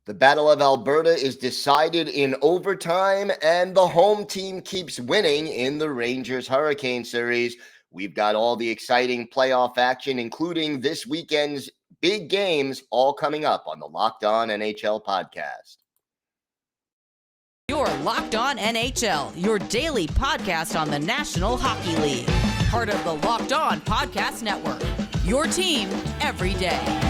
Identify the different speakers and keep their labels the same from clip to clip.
Speaker 1: The Battle of Alberta is decided in overtime, and the home team keeps winning in the Rangers Hurricane Series. We've got all the exciting playoff action, including this weekend's big games, all coming up on the Locked On NHL podcast.
Speaker 2: You're Locked On NHL, your daily podcast on the National Hockey League. Part of the Locked On Podcast Network, your team every day.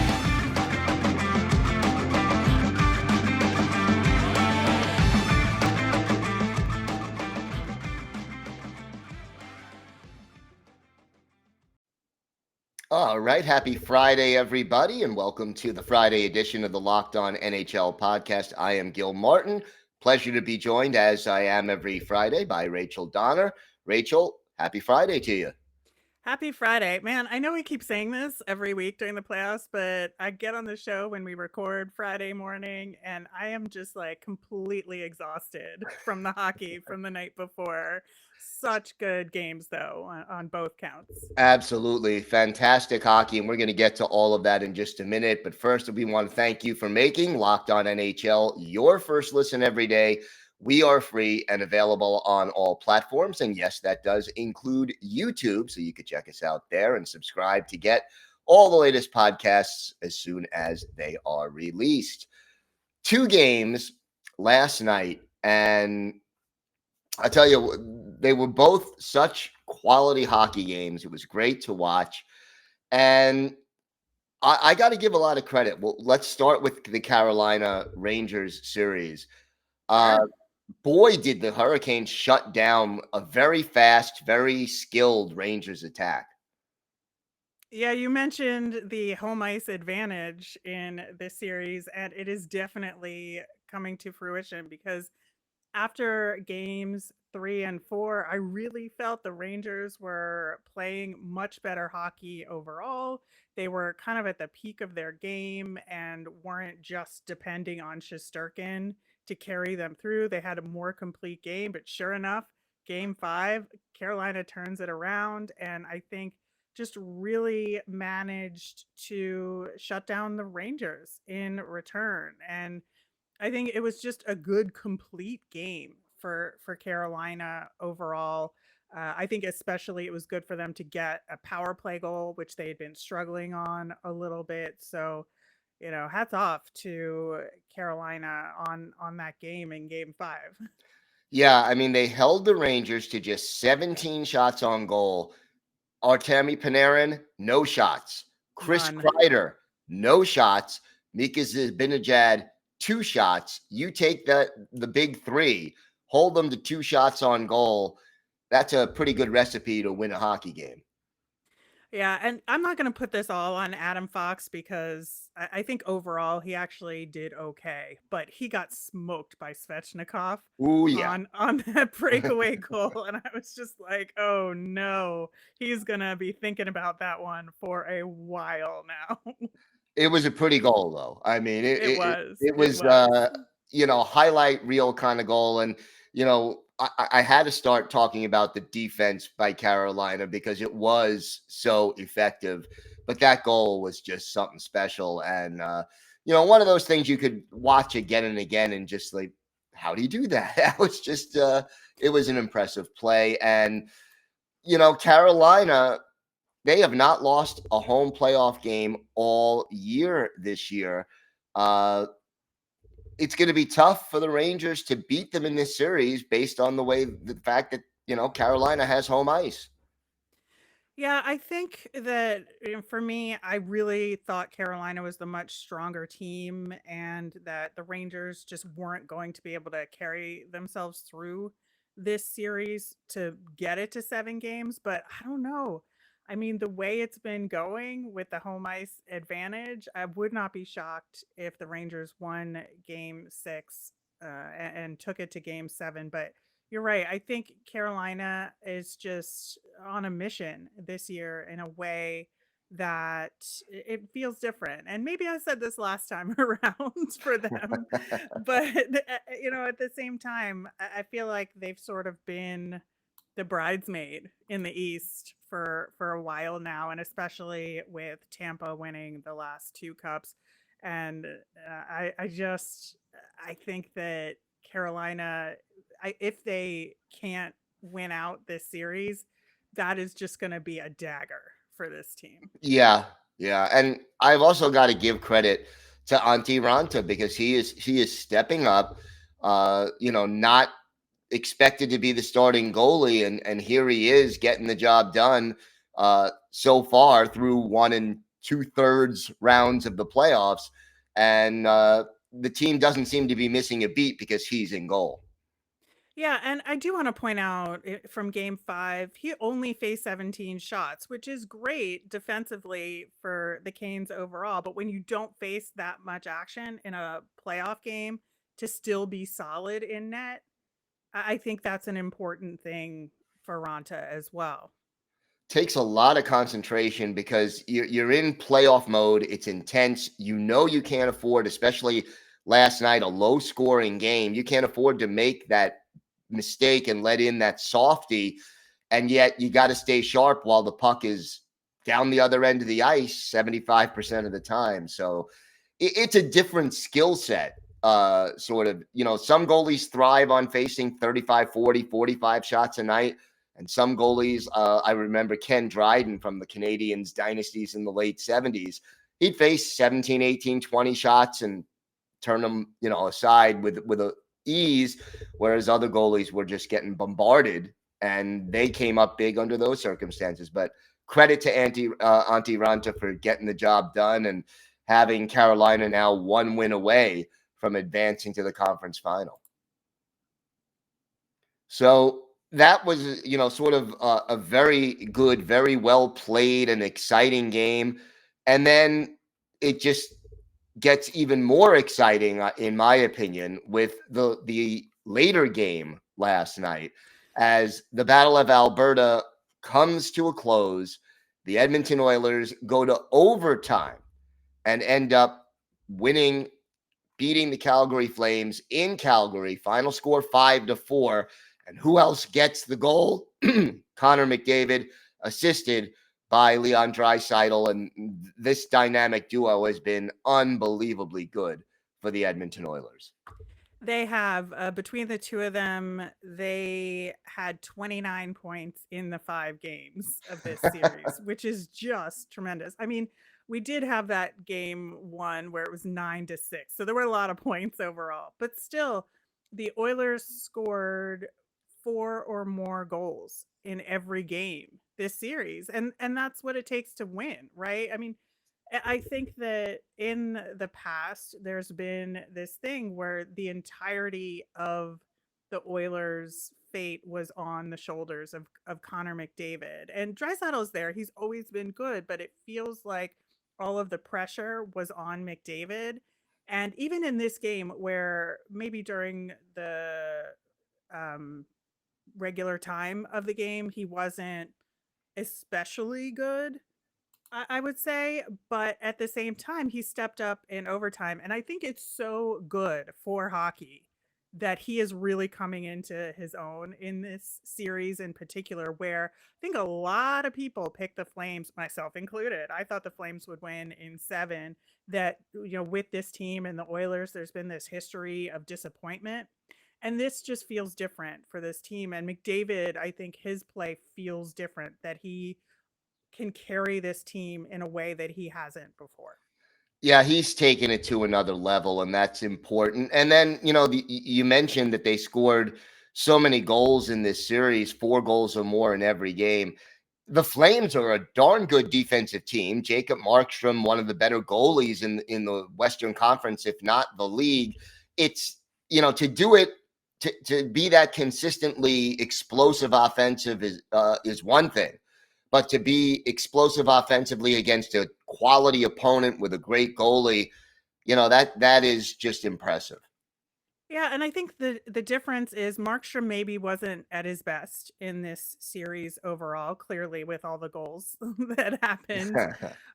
Speaker 1: All right. Happy Friday, everybody, and welcome to the Friday edition of the Locked On NHL podcast. I am Gil Martin. Pleasure to be joined, as I am every Friday, by Rachel Donner. Rachel, happy Friday to you.
Speaker 3: Happy Friday. Man, I know we keep saying this every week during the playoffs, but I get on the show when we record Friday morning, and I am just like completely exhausted from the hockey from the night before. Such good games, though, on both counts.
Speaker 1: Absolutely. Fantastic hockey, and we're going to get to all of that in just a minute. But first, we want to thank you for making Locked On NHL your first listen every day. We are free and available on all platforms. And yes, that does include YouTube. So you can check us out there and subscribe to get all the latest podcasts as soon as they are released. 2 games last night, and I tell you, they were both such quality hockey games. It was great to watch. And I got to give a lot of credit. Well, let's start with the Carolina Rangers series. Boy, did the Hurricanes shut down a very fast, very skilled Rangers attack.
Speaker 3: Yeah, you mentioned the home ice advantage in this series, and it is definitely coming to fruition because after games 3 and 4, I really felt the Rangers were playing much better hockey overall. They were kind of at the peak of their game and weren't just depending on Shesterkin to carry them through. They had a more complete game, but sure enough, game 5, Carolina turns it around, and I think just really managed to shut down the Rangers in return. And I think it was just a good, complete game for Carolina overall. I think especially it was good for them to get a power play goal, which they had been struggling on a little bit. So, hats off to Carolina on that game in Game 5.
Speaker 1: Yeah, I mean, they held the Rangers to just 17 shots on goal. Artemi Panarin, no shots. Chris
Speaker 3: None.
Speaker 1: Kreider, no shots. Mika Zibanejad, 2 shots. You take the big 3, hold them to 2 shots on goal. That's a pretty good recipe to win a hockey game.
Speaker 3: Yeah, and I'm not going to put this all on Adam Fox because I think overall he actually did okay, but he got smoked by Svechnikov
Speaker 1: Ooh, yeah.
Speaker 3: on that breakaway goal, and I was just like, oh no, he's going to be thinking about that one for a while now.
Speaker 1: It was a pretty goal, though. I mean,
Speaker 3: It was.
Speaker 1: it was highlight reel kind of goal. And, I had to start talking about the defense by Carolina because it was so effective. But that goal was just something special. And, one of those things you could watch again and again and just like, how do you do that? That was just, it was an impressive play. And, Carolina, they have not lost a home playoff game all year this year. It's going to be tough for the Rangers to beat them in this series based on the fact that, Carolina has home ice.
Speaker 3: Yeah, I think that for me, I really thought Carolina was the much stronger team and that the Rangers just weren't going to be able to carry themselves through this series to get it to 7 games. But I don't know. I mean, the way it's been going with the home ice advantage, I would not be shocked if the Rangers won game 6 and took it to game 7. But you're right. I think Carolina is just on a mission this year in a way that it feels different. And maybe I said this last time around for them, but at the same time, I feel like they've sort of been the bridesmaid in the East for a while now, and especially with Tampa winning the last 2 cups. And I think that Carolina, if they can't win out this series, that is just going to be a dagger for this team.
Speaker 1: Yeah, yeah, and I've also got to give credit to Antti Ranta because he is stepping up. Not expected to be the starting goalie, and here he is getting the job done. So far through 1 2/3 rounds of the playoffs, and the team doesn't seem to be missing a beat because he's in goal.
Speaker 3: Yeah, and I do want to point out from game 5, he only faced 17 shots, which is great defensively for the Canes overall. But when you don't face that much action in a playoff game to still be solid in net, I think that's an important thing for Ranta as well.
Speaker 1: Takes a lot of concentration because you're in playoff mode. It's intense. You can't afford, especially last night, a low scoring game. You can't afford to make that mistake and let in that softy. And yet you got to stay sharp while the puck is down the other end of the ice 75% of the time. So it's a different skill set. Sort of, some goalies thrive on facing 35, 40, 45 shots a night. And some goalies, I remember Ken Dryden from the Canadiens dynasties in the late 70s. He'd face 17, 18, 20 shots and turn them, aside with a ease, whereas other goalies were just getting bombarded, and they came up big under those circumstances. But credit to Antti Ranta for getting the job done and having Carolina now 1 win away from advancing to the conference final. So that was, sort of a very good, very well played and exciting game. And then it just gets even more exciting, in my opinion, with the later game last night as the Battle of Alberta comes to a close. The Edmonton Oilers go to overtime and end up beating the Calgary Flames in Calgary. Final score 5-4. And who else gets the goal? Connor McDavid, assisted by Leon Draisaitl. And this dynamic duo has been unbelievably good for the Edmonton Oilers.
Speaker 3: They have, between the two of them, they had 29 points in the 5 games of this series, which is just tremendous. I mean, we did have that game 1 where it was 9-6. So there were a lot of points overall. But still, the Oilers scored 4 or more goals in every game this series. And that's what it takes to win, right? I mean, I think that in the past, there's been this thing where the entirety of the Oilers' fate was on the shoulders of Connor McDavid. And Draisaitl's there. He's always been good, but it feels like all of the pressure was on McDavid. And even in this game, where maybe during the regular time of the game, he wasn't especially good, I would say, but at the same time, he stepped up in overtime. And I think it's so good for hockey that he is really coming into his own in this series in particular, where I think a lot of people picked the Flames, myself included. I thought the Flames would win in 7. That, with this team and the Oilers, there's been this history of disappointment. And this just feels different for this team. And McDavid, I think his play feels different, that he can carry this team in a way that he hasn't before.
Speaker 1: Yeah, he's taken it to another level, and that's important. And then, you mentioned that they scored so many goals in this series, 4 goals or more in every game. The Flames are a darn good defensive team. Jacob Markstrom, one of the better goalies in the Western Conference, if not the league. It's, to do it, to be that consistently explosive offensive is one thing. But to be explosive offensively against a quality opponent with a great goalie, that is just impressive.
Speaker 3: Yeah, and I think the difference is Markstrom maybe wasn't at his best in this series overall, clearly with all the goals that happened.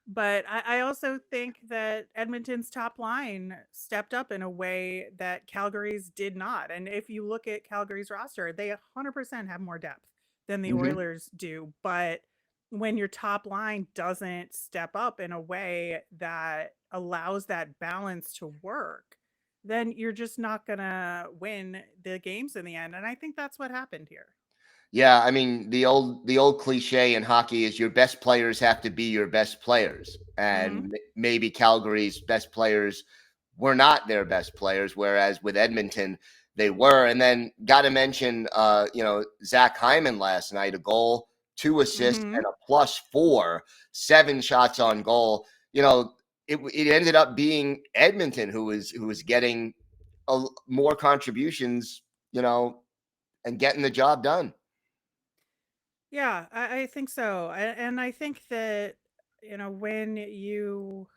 Speaker 3: But I also think that Edmonton's top line stepped up in a way that Calgary's did not. And if you look at Calgary's roster, they 100% have more depth than the
Speaker 1: Mhm.
Speaker 3: Oilers do. But when your top line doesn't step up in a way that allows that balance to work, then you're just not going to win the games in the end. And I think that's what happened here.
Speaker 1: Yeah, I mean the old cliche in hockey is your best players have to be your best players, and
Speaker 3: Hmm.
Speaker 1: maybe Calgary's best players were not their best players, whereas with Edmonton they were. And then got to mention, Zach Hyman last night, a goal, 2 assists,
Speaker 3: Hmm.
Speaker 1: and a +4, 7 shots on goal. It ended up being Edmonton who was getting more contributions, and getting the job done.
Speaker 3: Yeah, I think so. And I think that, when you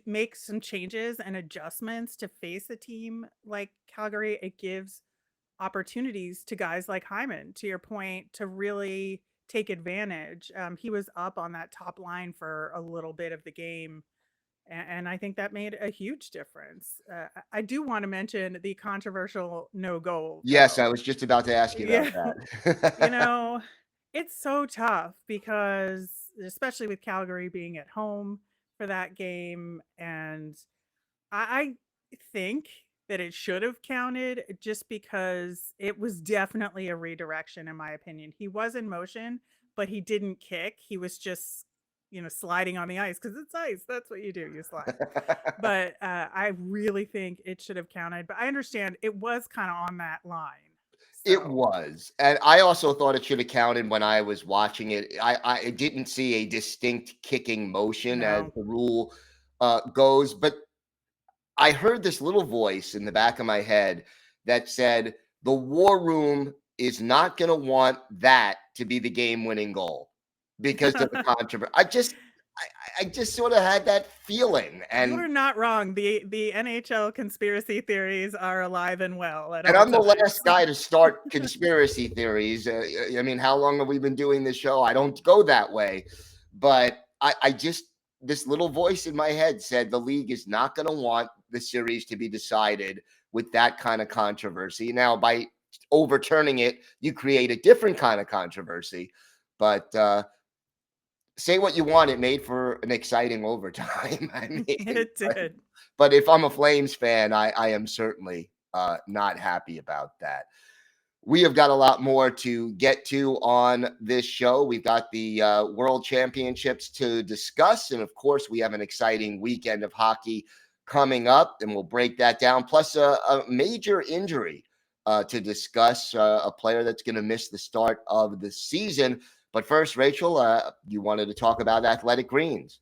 Speaker 3: make some changes and adjustments to face a team like Calgary, it gives opportunities to guys like Hyman, to your point, to really take advantage. He was up on that top line for a little bit of the game, and I think that made a huge difference. I do want to mention the controversial no goal,
Speaker 1: Yes, I
Speaker 3: though.
Speaker 1: was just about to ask you about
Speaker 3: Yeah, you
Speaker 1: that.
Speaker 3: know, it's so tough because, especially with Calgary being at home for that game, and I think that it should have counted just because it was definitely a redirection, in my opinion. He was in motion, but he didn't kick. He was just, sliding on the ice because it's ice. That's what you do. You slide. But I really think it should have counted. But I understand it was kind of on that line.
Speaker 1: It
Speaker 3: So,
Speaker 1: was, and I also thought it should have counted when I was watching it. I didn't see a distinct kicking motion as
Speaker 3: no.
Speaker 1: the rule goes, but I heard this little voice in the back of my head that said, "The war room is not going to want that to be the game-winning goal because of the controversy." I just sort of had that feeling,
Speaker 3: You
Speaker 1: and
Speaker 3: are not wrong. The NHL conspiracy theories are alive and well at
Speaker 1: And
Speaker 3: all
Speaker 1: I'm the
Speaker 3: times.
Speaker 1: last guy to start conspiracy theories. I mean, how long have we been doing this show? I don't go that way. But I just, this little voice in my head said the league is not going to want the series to be decided with that kind of controversy. Now, by overturning it, you create a different kind of controversy. But say what you want, it made for an exciting overtime. I mean,
Speaker 3: It did.
Speaker 1: but if I'm a Flames fan, I am certainly not happy about that. We have got a lot more to get to on this show. We've got the World Championships to discuss. And of course, we have an exciting weekend of hockey coming up, and we'll break that down. Plus, a major injury to discuss, a player that's going to miss the start of the season. But first, Rachel, you wanted to talk about Athletic Greens.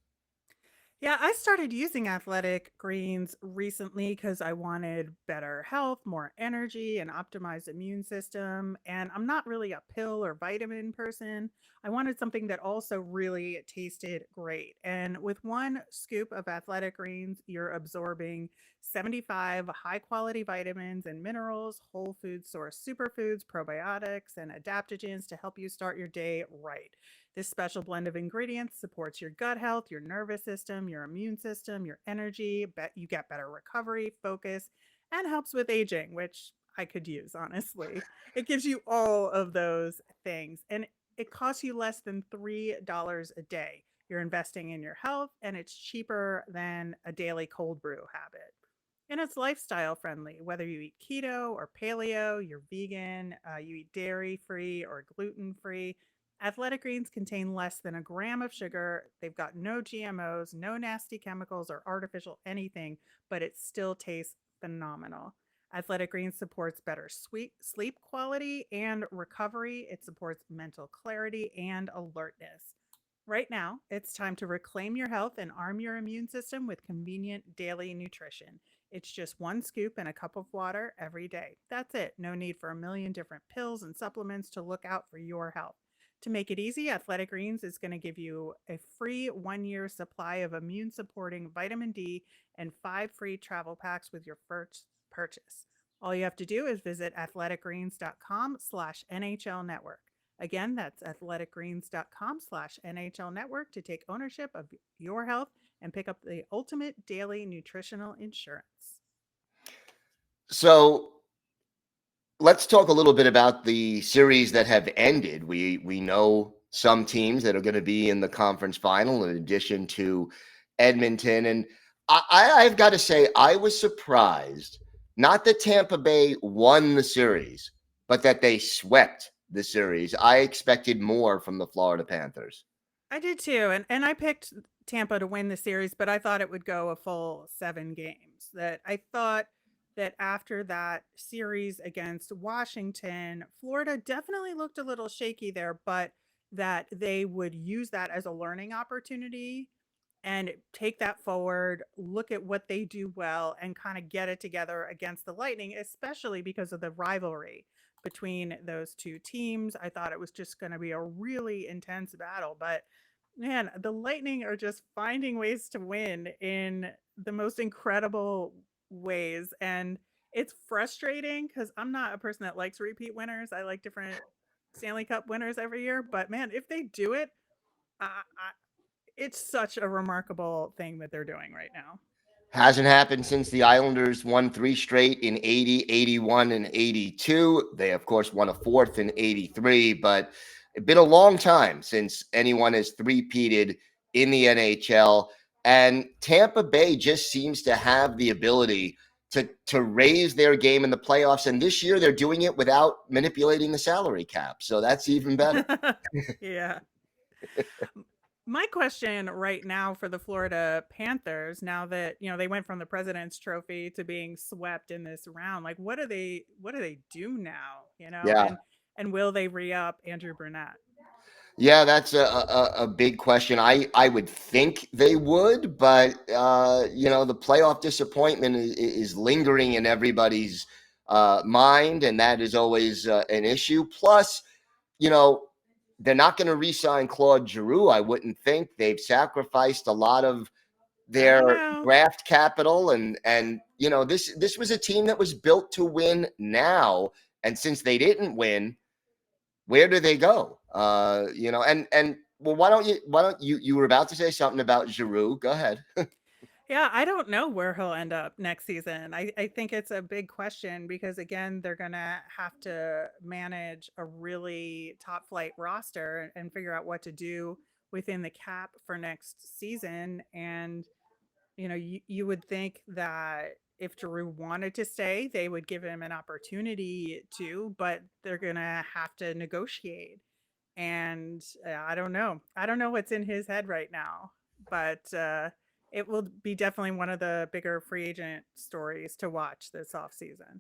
Speaker 3: Yeah, I started using athletic greens recently because I wanted better health, more energy, and optimized immune system. And I'm not really a pill or vitamin person. I wanted something that also really tasted great. And with one scoop of athletic greens, you're absorbing 75 high quality vitamins and minerals, whole food source superfoods, probiotics, and adaptogens to help you start your day right. This special blend of ingredients supports your gut health, your nervous system, your immune system, your energy. You get better recovery, focus, and helps with aging, which I could use, honestly. It gives you all of those things. And it costs you less than $3 a day. You're investing in your health, and it's cheaper than a daily cold brew habit. And it's lifestyle friendly, whether you eat keto or paleo, you're vegan, you eat dairy free or gluten free. Athletic greens contain less than a gram of sugar. They've got no GMOs, no nasty chemicals or artificial anything, but it still tastes phenomenal. Athletic Greens supports better sleep quality and recovery. It supports mental clarity and alertness. Right now, it's time to reclaim your health and arm your immune system with convenient daily nutrition. It's just one scoop in a cup of water every day. That's it. No need for a million different pills and supplements to look out for your health. To make it easy, Athletic Greens is going to give you a free 1 year supply of immune supporting vitamin D and 5 free travel packs with your first purchase. All you have to do is visit athleticgreens.com/NHL network. Again, that's athleticgreens.com/NHL network to take ownership of your health and pick up the ultimate daily nutritional insurance.
Speaker 1: So let's talk a little bit about the series that have ended. We know some teams that are going to be in the conference final, in addition to Edmonton. And I've got to say, I was surprised, not that Tampa Bay won the series, but that they swept the series. I expected more from the Florida Panthers.
Speaker 3: I did too, and I picked Tampa to win the series, but I thought it would go a full 7 games. That I thought that after that series against Washington, Florida definitely looked a little shaky there, but that they would use that as a learning opportunity and take that forward, look at what they do well, and kind of get it together against the Lightning, especially because of the rivalry between those two teams. I thought it was just going to be a really intense battle, but man, the Lightning are just finding ways to win in the most incredible ways. And it's frustrating because I'm not a person that likes repeat winners. I like different Stanley Cup winners every year. But man, if they do it, it's such a remarkable thing that they're doing right now.
Speaker 1: Hasn't happened since the Islanders won 3 straight in 80, 81, and 82. They, of course, won a 4th in 83, but it's been a long time since anyone has three-peated in the NHL. And Tampa Bay just seems to have the ability to raise their game in the playoffs. And this year they're doing it without manipulating the salary cap. So that's even better.
Speaker 3: Yeah. My question right now for the Florida Panthers, now that they went from the President's Trophy to being swept in this round, like what do they do now?
Speaker 1: Yeah.
Speaker 3: And will they re-up Andrew Brunette?
Speaker 1: Yeah, that's a big question. I would think they would, but the playoff disappointment is lingering in everybody's mind, and that is always an issue. Plus, they're not going to re-sign Claude Giroux. I wouldn't think. They've sacrificed a lot of their draft capital, and this was a team that was built to win now, and since they didn't win, where do they go? Well, why don't you were about to say something about Giroux. Go ahead.
Speaker 3: Yeah, I don't know where he'll end up next season. I think it's a big question because, again, they're going to have to manage a really top flight roster and figure out what to do within the cap for next season. And, you would think that if Giroux wanted to stay, they would give him an opportunity to, but they're going to have to negotiate. And I don't know. I don't know what's in his head right now, but it will be definitely one of the bigger free agent stories to watch this offseason.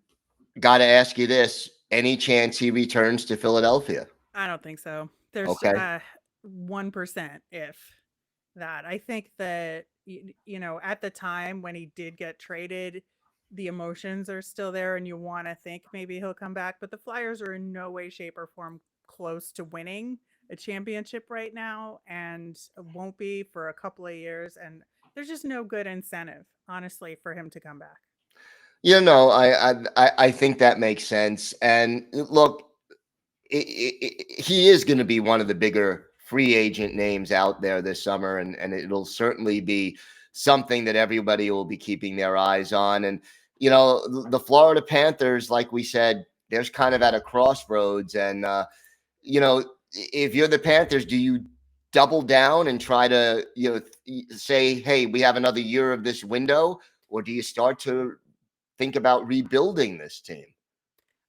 Speaker 1: Got to ask you this: any chance he returns to Philadelphia?
Speaker 3: I don't think so. There's
Speaker 1: Okay.
Speaker 3: 1% if that. I think that at the time when he did get traded, the emotions are still there, and you want to think maybe he'll come back. But the Flyers are in no way, shape, or form close to winning a championship right now, and won't be for a couple of years. And there's just no good incentive, honestly, for him to come back.
Speaker 1: I think that makes sense. And look, he is going to be one of the bigger free agent names out there this summer, and it'll certainly be something that everybody will be keeping their eyes on. And the Florida Panthers, like we said, they're kind of at a crossroads. And if you're the Panthers, do you double down and try to say, hey, we have another year of this window, or do you start to think about rebuilding this team?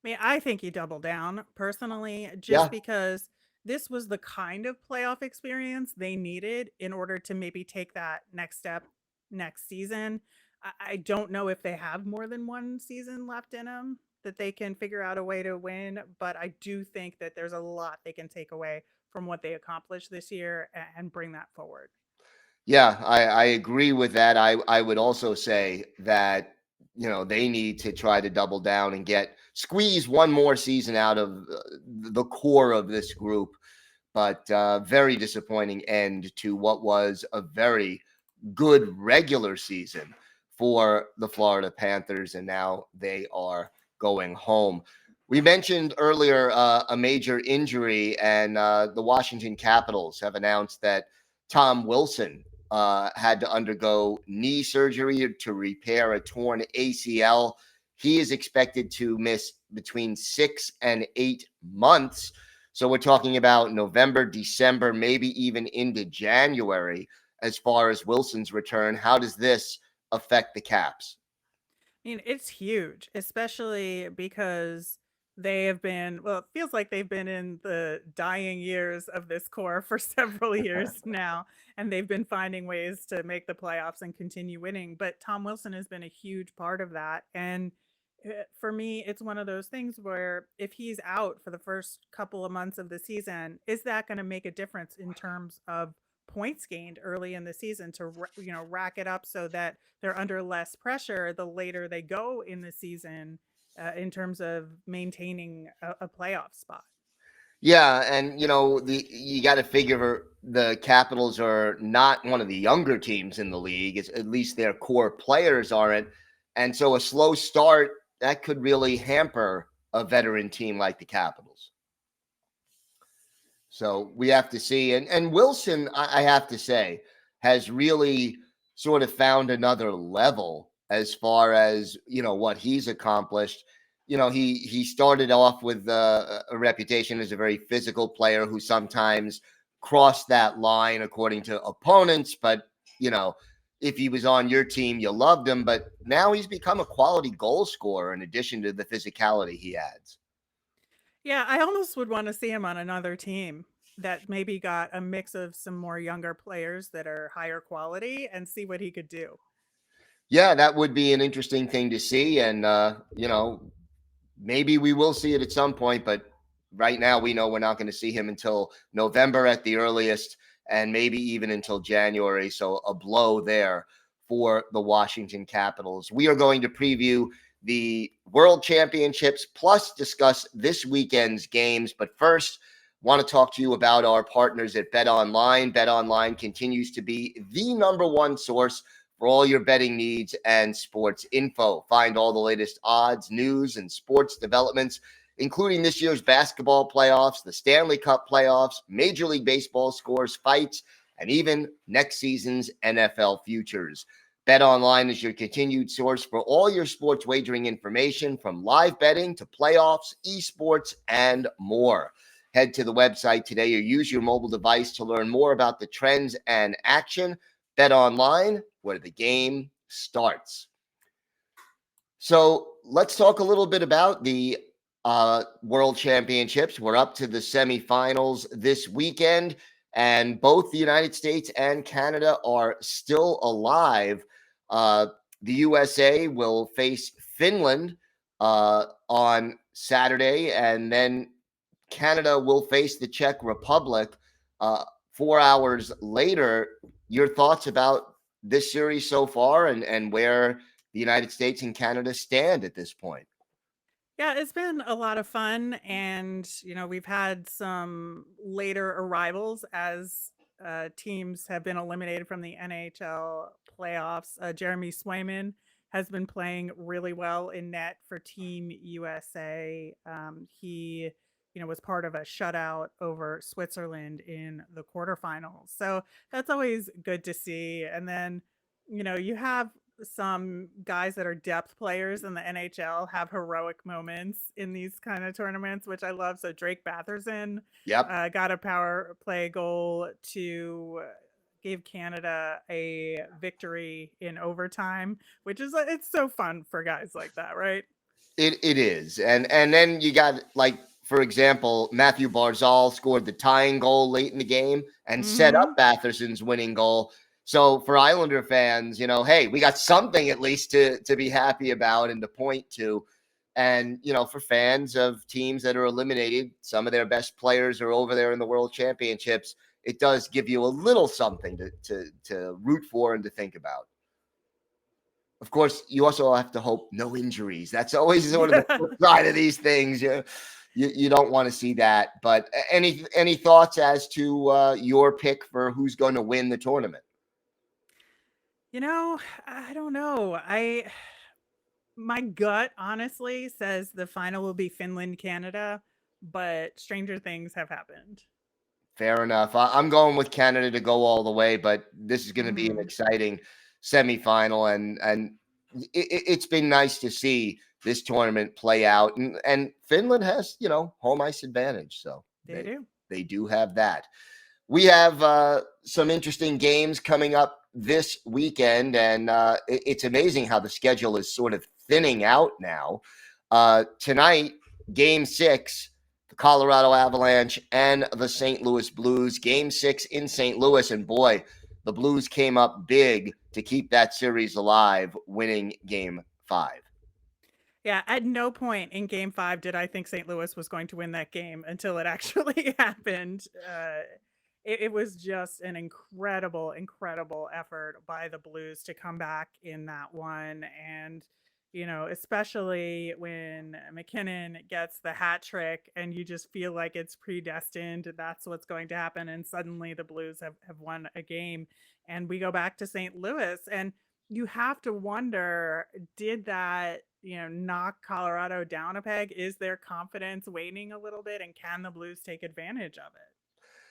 Speaker 3: I mean, I think you double down personally, just because this was the kind of playoff experience they needed in order to maybe take that next step next season. I don't know if they have more than one season left in them that they can figure out a way to win, but I do think that there's a lot they can take away from what they accomplished this year and bring that forward.
Speaker 1: Yeah, I agree with that. I would also say that they need to try to double down and squeeze one more season out of the core of this group. But very disappointing end to what was a very good regular season for the Florida Panthers, and now they are going home. We mentioned earlier a major injury, and the Washington Capitals have announced that Tom Wilson had to undergo knee surgery to repair a torn ACL. He is expected to miss between 6 and 8 months. So we're talking about November, December, maybe even into January as far as Wilson's return. How does this affect the Caps?
Speaker 3: I mean, it's huge, especially because they have been, well, it feels like they've been in the dying years of this core for several years now, and they've been finding ways to make the playoffs and continue winning. But Tom Wilson has been a huge part of that. And for me, it's one of those things where if he's out for the first couple of months of the season, is that going to make a difference in terms of points gained early in the season to rack it up so that they're under less pressure the later they go in the season in terms of maintaining a playoff spot.
Speaker 1: Yeah, and you got to figure the Capitals are not one of the younger teams in the league. It's, at least their core players aren't, and so a slow start that could really hamper a veteran team like the Capitals. So we have to see. And Wilson, I have to say, has really sort of found another level as far as what he's accomplished. He started off with a reputation as a very physical player who sometimes crossed that line according to opponents. But, if he was on your team, you loved him. But now he's become a quality goal scorer in addition to the physicality he adds.
Speaker 3: Yeah, I almost would want to see him on another team that maybe got a mix of some more younger players that are higher quality and see what he could do.
Speaker 1: Yeah, that would be an interesting thing to see. And, maybe we will see it at some point, but right now we know we're not going to see him until November at the earliest, and maybe even until January. So a blow there for the Washington Capitals. We are going to preview the World Championships plus discuss this weekend's games. But first, want to talk to you about our partners at BetOnline. BetOnline continues to be the number one source for all your betting needs and sports info. Find all the latest odds, news, and sports developments, including this year's basketball playoffs, the Stanley Cup playoffs, Major League Baseball scores, fights, and even next season's NFL futures. BetOnline is your continued source for all your sports wagering information, from live betting to playoffs, esports, and more. Head to the website today or use your mobile device to learn more about the trends and action. BetOnline, where the game starts. So let's talk a little bit about the World Championships. We're up to the semifinals this weekend, and both the United States and Canada are still alive. The USA will face Finland on Saturday, and then Canada will face the Czech Republic 4 hours later. Your thoughts about this series so far and where the United States and Canada stand at this point?
Speaker 3: Yeah, it's been a lot of fun. And, we've had some later arrivals as teams have been eliminated from the NHL playoffs. Jeremy Swayman has been playing really well in net for Team USA. He was part of a shutout over Switzerland in the quarterfinals. So that's always good to see. And then, you have some guys that are depth players in the NHL have heroic moments in these kind of tournaments, which I love. So Drake Batherson got a power play goal to give Canada a victory in overtime, which is, it's so fun for guys like that, right?
Speaker 1: It is. And then you got, like, for example, Matthew Barzal scored the tying goal late in the game and set up Batherson's winning goal. So for Islander fans, hey, we got something at least to be happy about and to point to. And, for fans of teams that are eliminated, some of their best players are over there in the World Championships. It does give you a little something to root for and to think about. Of course, you also have to hope no injuries. That's always sort of the flip side of these things. You don't want to see that. But any thoughts as to your pick for who's going to win the tournament?
Speaker 3: I don't know. My gut honestly says the final will be Finland, Canada, but stranger things have happened.
Speaker 1: Fair enough. I'm going with Canada to go all the way, but this is going to be an exciting semifinal, and it's been nice to see this tournament play out. And Finland has, home ice advantage, so
Speaker 3: They do.
Speaker 1: They do have that. We have some interesting games coming up this weekend, and it's amazing how the schedule is sort of thinning out now. Tonight, Game 6, the Colorado Avalanche and the St. Louis Blues. Game 6 in St. Louis, and boy, the Blues came up big to keep that series alive, winning Game 5.
Speaker 3: Yeah, at no point in Game 5 did I think St. Louis was going to win that game until it actually happened. It was just an incredible effort by the Blues to come back in that one. And, especially when McKinnon gets the hat trick and you just feel like it's predestined, that's what's going to happen. And suddenly the Blues have won a game. And we go back to St. Louis. And you have to wonder, did that, knock Colorado down a peg? Is their confidence waning a little bit? And can the Blues take advantage of it?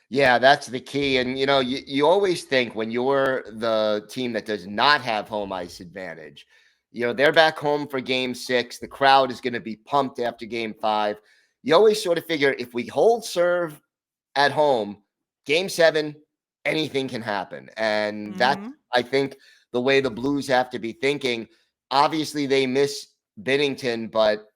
Speaker 1: Yeah, that's the key. And, you always think when you're the team that does not have home ice advantage, they're back home for Game 6. The crowd is going to be pumped after Game 5. You always sort of figure if we hold serve at home, Game 7, anything can happen. And that's, I think, the way the Blues have to be thinking. Obviously, they miss Binnington, but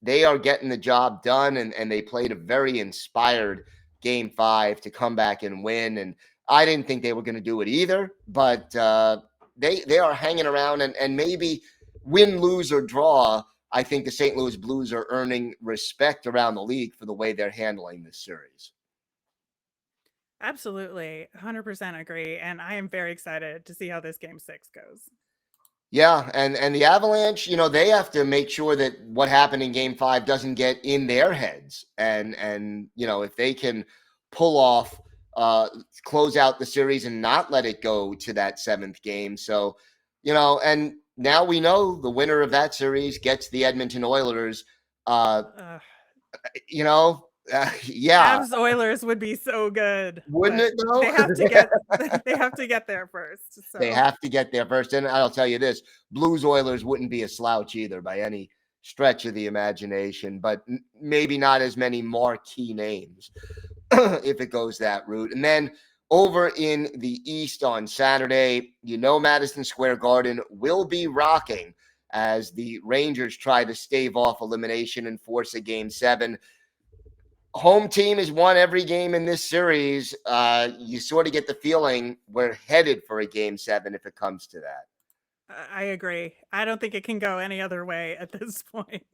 Speaker 1: they are getting the job done, and they played a very inspired Game 5 to come back and win. And I didn't think they were going to do it either, but they are hanging around, and maybe win, lose, or draw, I think the St. Louis Blues are earning respect around the league for the way they're handling this series.
Speaker 3: Absolutely. 100% agree. And I am very excited to see how this Game 6 goes.
Speaker 1: Yeah, and the Avalanche, they have to make sure that what happened in Game 5 doesn't get in their heads. And if they can pull off, close out the series and not let it go to that 7th game. So, and now we know the winner of that series gets the Edmonton Oilers. Yeah.
Speaker 3: Avs Oilers would be so good.
Speaker 1: Wouldn't it though?
Speaker 3: They have to get there first. So.
Speaker 1: They have to get there first. And I'll tell you this, Blues Oilers wouldn't be a slouch either by any stretch of the imagination, but maybe not as many marquee names if it goes that route. And then over in the East on Saturday, Madison Square Garden will be rocking as the Rangers try to stave off elimination and force a Game 7. Home team has won every game in this series. You sort of get the feeling we're headed for a Game 7 if it comes to that.
Speaker 3: I agree. I don't think it can go any other way at this point.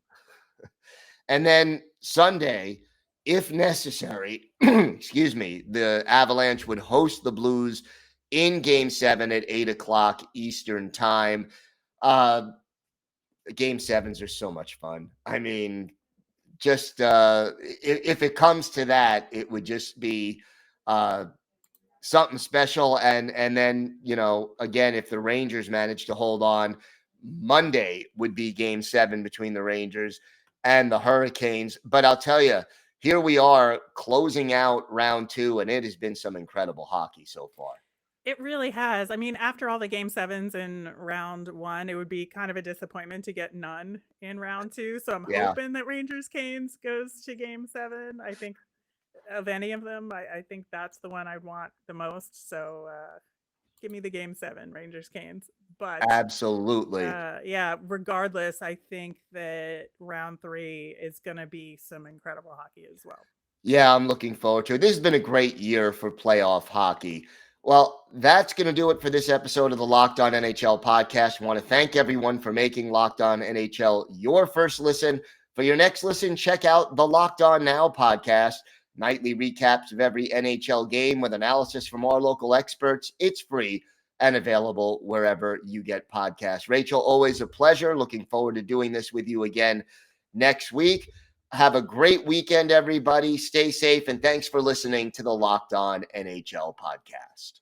Speaker 1: And then Sunday, if necessary, the Avalanche would host the Blues in Game 7 at 8 o'clock Eastern time. Game 7s are so much fun. I mean, just if it comes to that, it would just be something special. And then, again, if the Rangers manage to hold on, Monday would be Game 7 between the Rangers and the Hurricanes. But I'll tell you, here we are closing out round 2, and it has been some incredible hockey so far.
Speaker 3: It really has. I mean, after all the Game 7s in round 1, it would be kind of a disappointment to get none in round 2. So I'm hoping that Rangers Canes goes to Game 7. I think of any of them, I think that's the one I'd want the most. So give me the Game 7, Rangers Canes. But
Speaker 1: absolutely.
Speaker 3: Regardless, I think that round 3 is going to be some incredible hockey as well.
Speaker 1: Yeah, I'm looking forward to it. This has been a great year for playoff hockey. Well, that's going to do it for this episode of the Locked On NHL podcast. I want to thank everyone for making Locked On NHL your first listen. For your next listen, check out the Locked On Now podcast, nightly recaps of every NHL game with analysis from our local experts. It's free and available wherever you get podcasts. Rachel, always a pleasure. Looking forward to doing this with you again next week. Have a great weekend, everybody. Stay safe, and thanks for listening to the Locked On NHL podcast.